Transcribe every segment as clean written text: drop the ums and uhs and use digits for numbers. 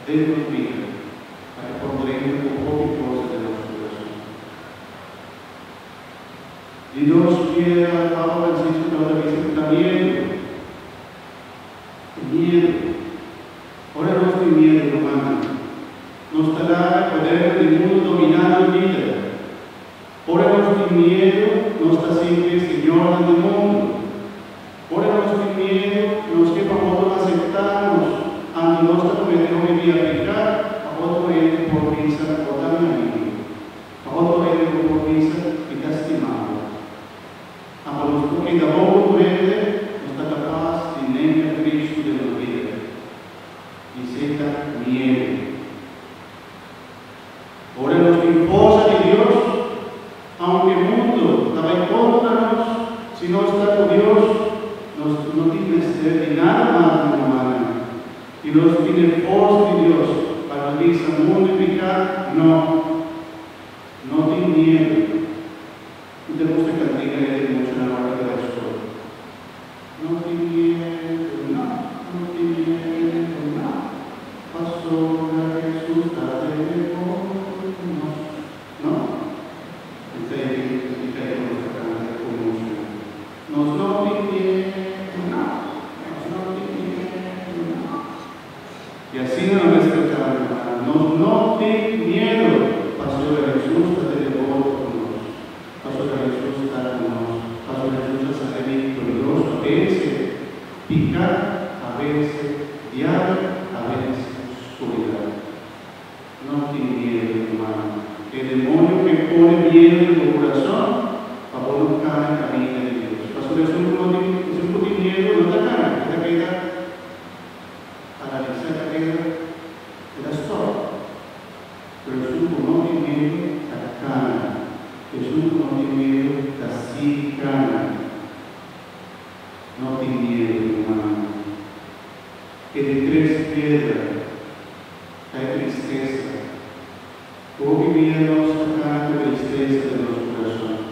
denos vida, para que pondremos un poco de cosas de nuestro corazón. Y Dios quiera, Papa Francisco, ahora dice también, miedo. Ahora no estoy miedo, hermano. No estará el poder del mundo dominando mi vida. Ahora no estoy miedo, no está siempre Señor del mundo. Ahora no estoy miedo, no es que para nosotros aceptamos, ante nuestra cometió mi vida pecar, a otro él por risa, o también a mí. A otro él por risa y castigado. A los que da poco verde, no está capaz de negar a Cristo de la vida. Y senta miedo. Ahora nos impulsa de Dios, aunque el mundo estaba en contra de nosotros, si no está con Dios, no tiene necesidad de nada más de humana. Y no tiene fuerza de Dios para vivir ese mundo y pecar, no tiene miedo. Y tenemos que cantar de mucho en la hora de la escuela. No tiene miedo, no tiene miedo, pasó a Jesús, tarde de no. Y así no me escuchaban, no ten miedo, Pastor Jesús, te devoro con nosotros. Pastor Jesús está con nosotros. Pastor Jesús es victorioso, a veces picar, a veces diablo, a veces oscuridad. No ten miedo, hermano. El demonio que pone miedo en tu corazón, para buscar el camino de Dios. Pastor Jesús no tiene miedo, no te cae, te queda paralizada, te da stop. Pero Jesús no tiene miedo, te cana. Jesús no tiene miedo, te así cana. No tiene miedo, hermano. Que de tres piedras hay tristeza. Como que miedo sacando tristeza de los corazones.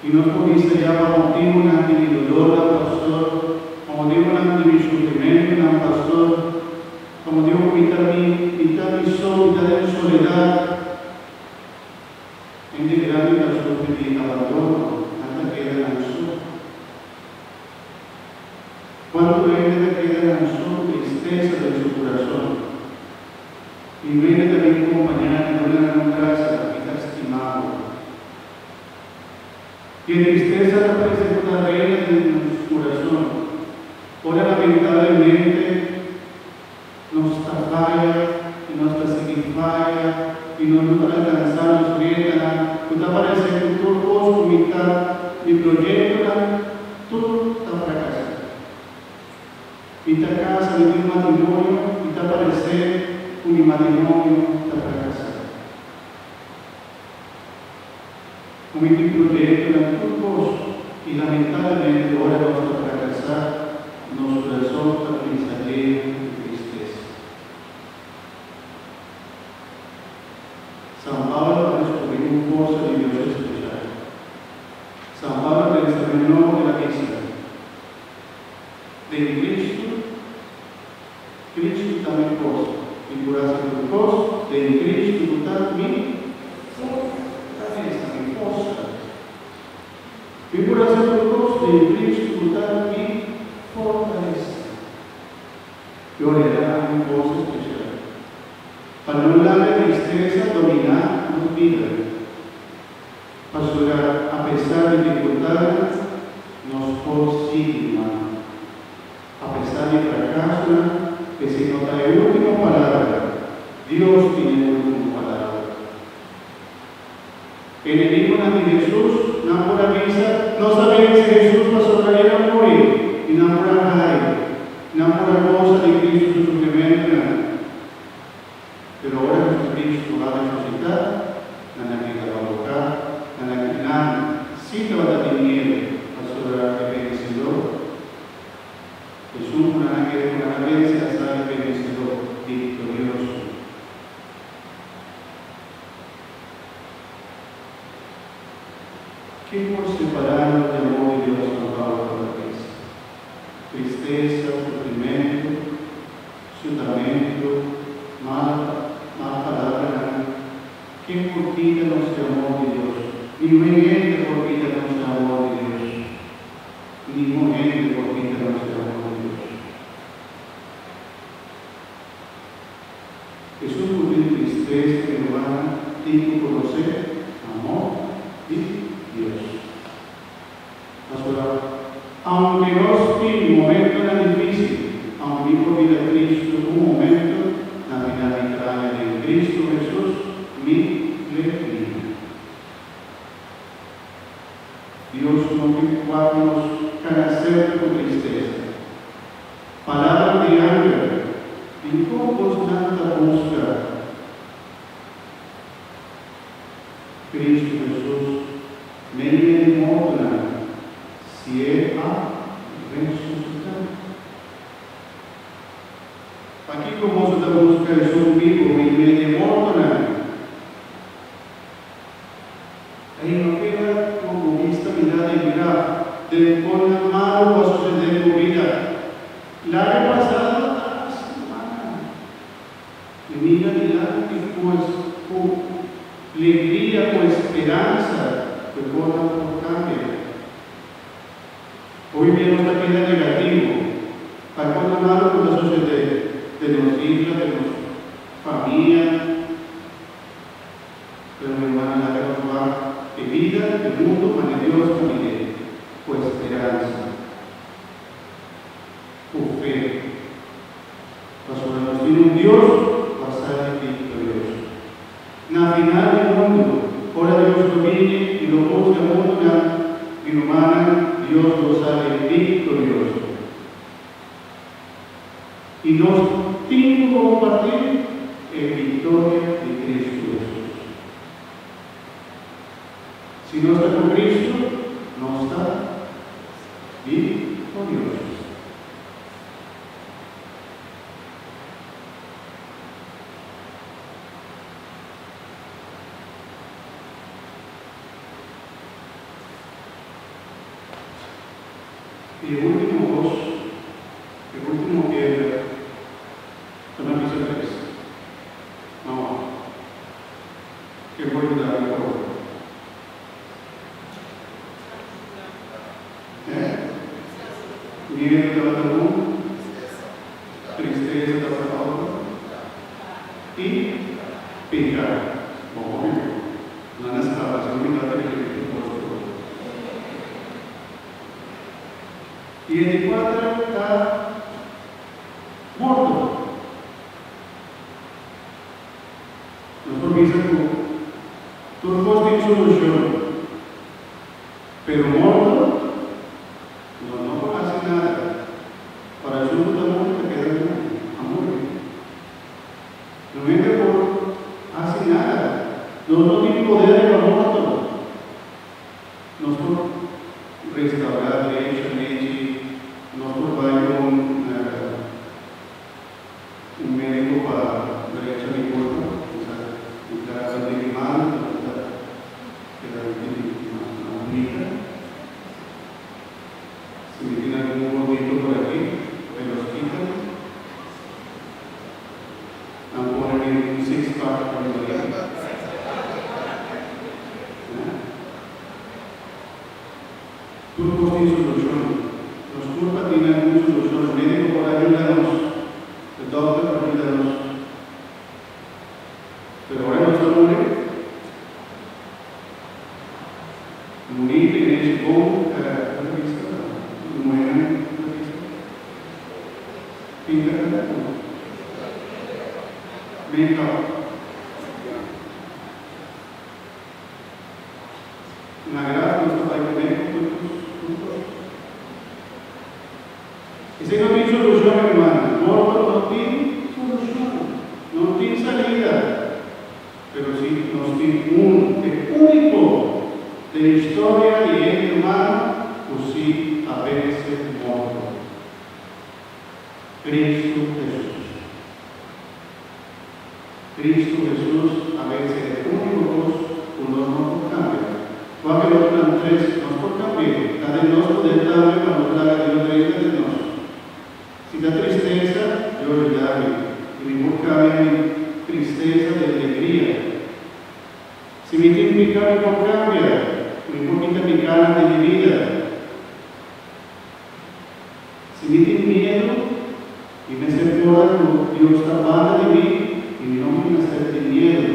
Y no pudiste ya para motivo de mi dolor, pastor, como digo, de mi sufrimiento, pastor, como digo, mitad mi sol, mitad de mi soledad, en de grande la sufre y abandono, hasta que queda en el sol. Cuando viene de queda en el sol, tristeza de su corazón. Y viene también acompañada de una gran gracia y está estimado. Y en tristeza aparece una reina de nuestro corazón. Ahora lamentablemente nos falla y nos falla y nos alcanzamos vida. Cuando aparece en tu voz, mitad mi proyecto, todo está fracasado. Mitad casa, mi matrimonio, mitad aparecer. Mi matrimonio está fracasado. Como mi proyecto era turcos y lamentablemente ahora vamos a fracasar, nos resulta pensadero y tristeza. San Pablo descubrió un pozo de Dios especial. San Pablo desarrolló de la misa. De Cristo también pozo. Figuración de Dios, de Cristo, mi fortaleza, mi fuerza. Figuración de Dios, de Cristo, mi fortaleza. Yo le daré un pozo especial. Para no darle tristeza, dominar tu vida. Pastor, a pesar de dificultades, nos consigue, a pesar de fracaso, que se nota la última palabra, Dios tiene la última palabra. El enemigo de Jesús, no por avisa, no sabía si Jesús pasó a ir a morir, y no por no por la cosa de Cristo su sufrimiento, pero ahora Jesucristo va a resucitar, nada que la va a tocar, nada que nada, sí te va a dar miedo, pasó a vencedor. Jesús, una que una vez sale vencedor, victorioso. ¿Qué por separarnos del amor de Dios nos va a la tristeza, sufrimiento, sufrimiento, más palabra, ¿quién forquita nuestro amor de Dios? Ningún gente forquita nuestro amor de Dios. Ningún gente forquita nuestro amor de Dios. Jesús murió en tristeza, hermana, tiene que conocer amor y Dios. Aunque no es un momento era difícil, aunque mi vida de Cristo, un momento, la finalidad de Cristo Jesús, mi alegría. Dios no me guarda carácter con tristeza. Palabra de ángel, en constante busca. Cristo Jesús, me demora si Él ha resucitado. Aquí como se busca Jesús vivo y me demora. Ahí no queda como esta mirada y mirar de con la mano va a suceder tu vida. La he pasado la semana. Y mira que pues con alegría, con esperanza, que pueda cambiar. Hoy vemos la vida negativa. Para con la mano que va a suceder de los hijos, de los familias. Pero mi hermana, la verdad, de vida, de mundo, para Dios también, con esperanza, con fe. Para tiene un Dios, va a ser victorioso. En la final del mundo, ahora Dios lo viene y lo busca el mundo, y lo humana, Dios lo sale victorioso. Y nos tiene que compartir en victoria de Cristo Jesús. Si no está con Cristo, no está victorioso. Y el último que una misión es, no, que voy a dar mejor. Miedo de la común, tristeza de la otra y pecado. No es la razón de la y el cuadro está muerto. Nosotros dicen, tú no tienes solución, pero muerto no hace nada. Para el mundo te queda amor. No hace nada. No tiene poder en el muerto. Nosotros restaurar derechamente, nosotros vamos un médico para derecho de cuerpo, en caso de mal, que la única. Si me tiene algún movimiento por aquí, me los quitan. Vamos a poner un six-pack para el día. Tú no tienes solución. Los culpas tienen muchas soluciones. El médico por ayudarnos, el doctor por ayudarnos. Pero ahora nuestro morir en ese boom, la gracia de nuestro Padre ese no tiene solución, hermano. No tiene solución. No tiene salida. Pero sí nos tiene el único de la historia y el hermano, pues sí, a veces muerto. Cristo Jesús. Cristo Jesús a veces es el único Dios, uno no cambia. Porque los tres nos por cambiar, cada uno poder darle cuando traga Dios de nosotros. Si da tristeza, yo le daré. Y mi busca cambia por cambia, no quita mi cara de mi vida. Si me tiene miedo y me hace llorar, Dios está de mí y no me hace miedo.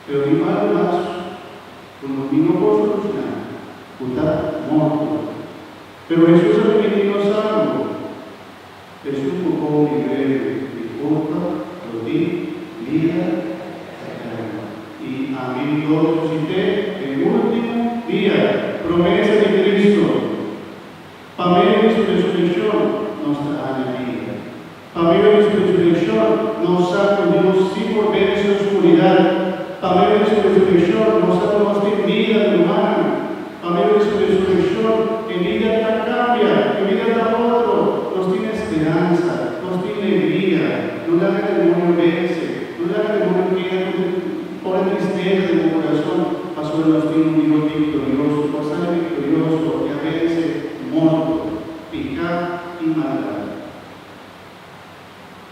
Pero mi mal lazo, cuando mi no puedo solucionar, está muerto. Pero Jesús ha venido salvo. Jesús tocó mi breve, mi culpa, lo di, vida eterna. Y a mí lo resucité el último día. Promesa de Cristo. Para medio de su resurrección nos trae vida. Para medio de su resurrección nos saca Dios sin volver a su oscuridad. Para medio de su resurrección nos saca nuestra vida humana. Para medio de su resurrección en vida la cambia, en vida da otro. Nos tiene esperanza, nos tiene alegría. No da que el demonio vence, no da que el demonio quede por la tristeza de mi corazón. A su nos tiene un Dios victorioso, por ser victorioso, que vence muerto, pecado y maldad.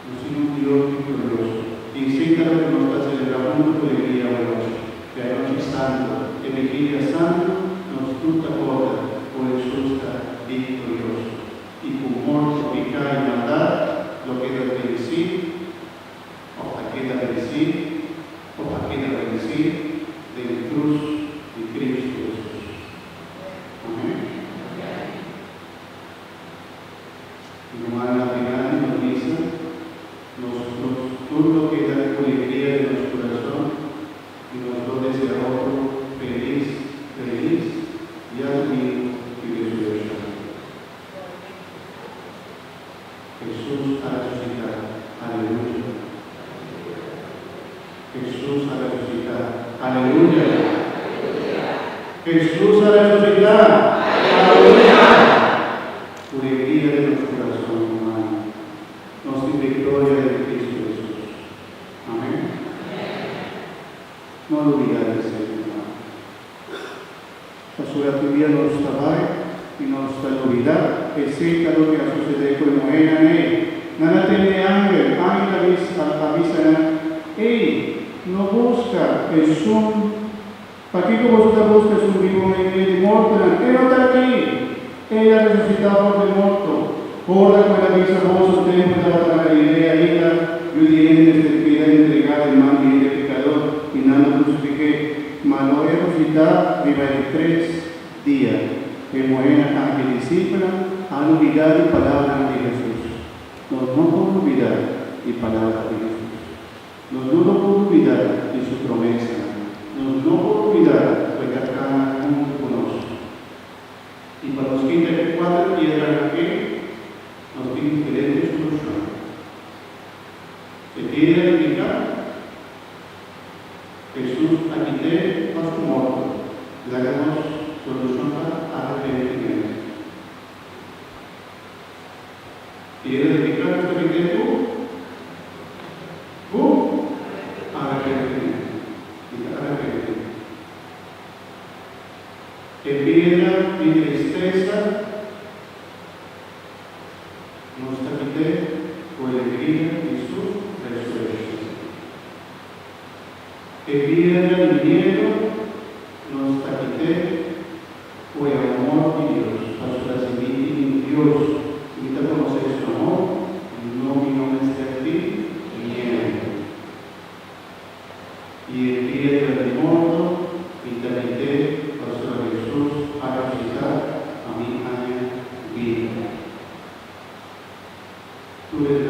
Nos tiene un Dios victorioso. Y sienta lo que nos está celebrando tu alegría hoy, que anoche santo, que vigilia santo, nos tuta toda, por Jesús está victorioso. Y con muerte, pecado y maldad, lo queda de decir, o queda de decir, o queda de decir, de la cruz de Cristo Jesús. Amén. Y como a la final nos dice, todo lo que da alegría de nuestro corazón y nos lo desea otro feliz, y admiro y resurrección. Jesús ha resucitado. Aleluya. Jesús ha resucitado. Aleluya. Jesús ha resucitado. Aleluya. Alegría de nuestro corazón humano. Nuestra victoria de Cristo Jesús. Amén. No lo olvides, Señor. La sua vida non sta mai e non sta olvidar e senta lo che ha successo con Moena e non attende anche la vista e non busca il son perché come vosotros busca su vivo e morto e non sta qui e ha risuscitato del morto ora quella vista vos tempo della Galilea ida giudiente del piede entregare in mani del pecador y nada crucifiqué ma lo he resucitado viva de 3 días que Moena aunque discípula han olvidado la palabra de Jesús. No podemos olvidar la palabra de Jesús. No podemos olvidar de su promesa. No podemos olvidar de que acá junto con nosotros. Y para los que 4 piedras aquí, nos tienen diferentes soluciones. ¿Se quiere explicar? Jesús aquí te a su muerto. Le hagamos solución para arrepentimiento. ¿Quieres explicar esto que tienes tú? Arrepentimiento. Arrepentimiento. Que piedra y tristeza nos quite con alegría y su resurrección. Que piedra y miedo nos quite con el amor de Dios, para su recibir en Dios. Y te conoces su amor, no esté aquí, miedo. Y el piedra del mundo, y te quite para su Jesús a resucitar a mi año vida. Tú eres